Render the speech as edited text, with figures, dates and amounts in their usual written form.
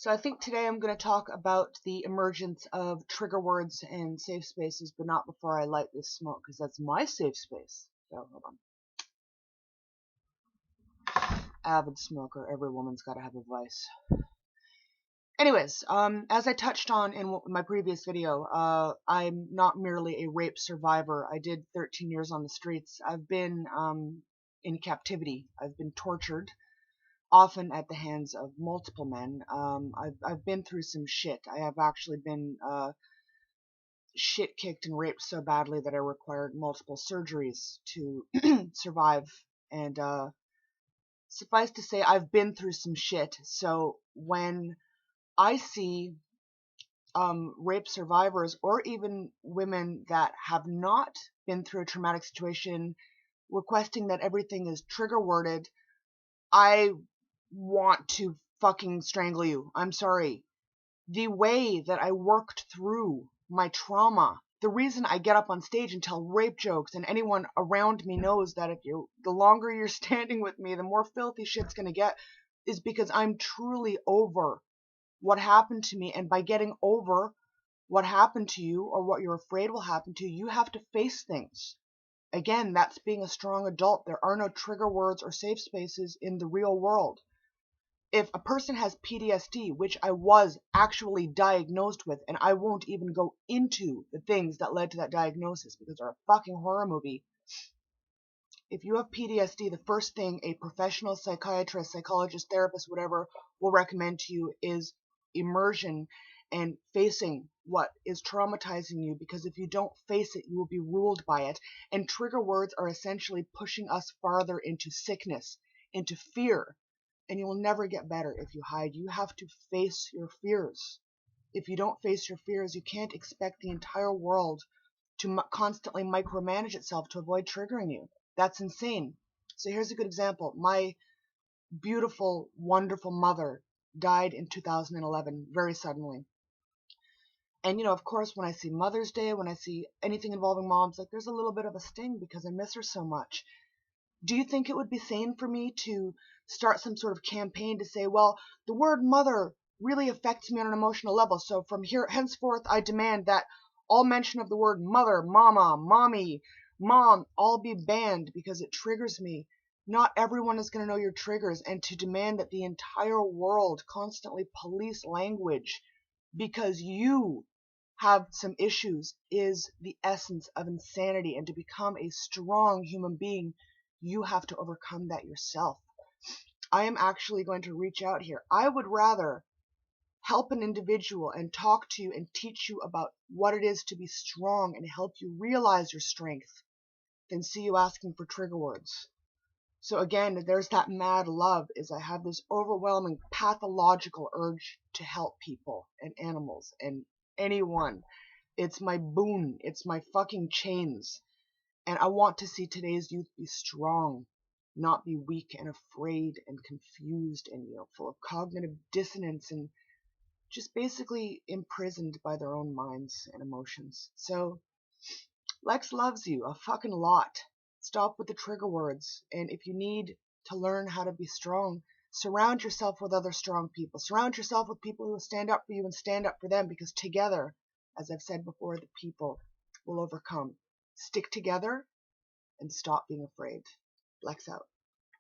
So I think today I'm going to talk about the emergence of trigger words and safe spaces, but not before I light this smoke, because that's my safe space. So hold on. Avid smoker. Every woman's got to have a vice. Anyways, as I touched on in my previous video, I'm not merely a rape survivor. I did 13 years on the streets. I've been in captivity. I've been tortured, often at the hands of multiple men. I've been through some shit. I have actually been shit kicked and raped so badly that I required multiple surgeries to survive. And suffice to say, I've been through some shit. So when I see rape survivors or even women that have not been through a traumatic situation requesting that everything is trigger worded, I want to fucking strangle you. I'm sorry. The way that I worked through my trauma, the reason I get up on stage and tell rape jokes, and anyone around me knows that the longer you're standing with me, the more filthy shit's gonna get, is because I'm truly over what happened to me. And by getting over what happened to you or what you're afraid will happen to you, you have to face things. Again, that's being a strong adult. There are no trigger words or safe spaces in the real world. If a person has PTSD, which I was actually diagnosed with, and I won't even go into the things that led to that diagnosis because they're a fucking horror movie. If you have PTSD, the first thing a professional psychiatrist, psychologist, therapist, whatever, will recommend to you is immersion and facing what is traumatizing you, because if you don't face it, you will be ruled by it. And trigger words are essentially pushing us farther into sickness, into fear. And you will never get better if you hide. You have to face your fears. If you don't face your fears, you can't expect the entire world to constantly micromanage itself to avoid triggering you. That's insane. So here's a good example. My beautiful, wonderful mother died in 2011, very suddenly. And, of course, when I see Mother's Day, when I see anything involving moms, like, there's a little bit of a sting because I miss her so much. Do you think it would be sane for me to start some sort of campaign to say, well, the word mother really affects me on an emotional level, so from here henceforth I demand that all mention of the word mother, mama, mommy, mom, all be banned because it triggers me? Not everyone is going to know your triggers, and to demand that the entire world constantly police language because you have some issues is the essence of insanity. And to become a strong human being, you have to overcome that yourself. I am actually going to reach out here. I would rather help an individual and talk to you and teach you about what it is to be strong and help you realize your strength than see you asking for trigger words. So again, there's that mad love, is I have this overwhelming pathological urge to help people and animals and anyone. It's my boon. It's my fucking chains. And I want to see today's youth be strong, not be weak and afraid and confused and, full of cognitive dissonance and just basically imprisoned by their own minds and emotions. So, Lex loves you a fucking lot. Stop with the trigger words. And if you need to learn how to be strong, surround yourself with other strong people. Surround yourself with people who will stand up for you and stand up for them, because together, as I've said before, the people will overcome. Stick together and stop being afraid. Lex out.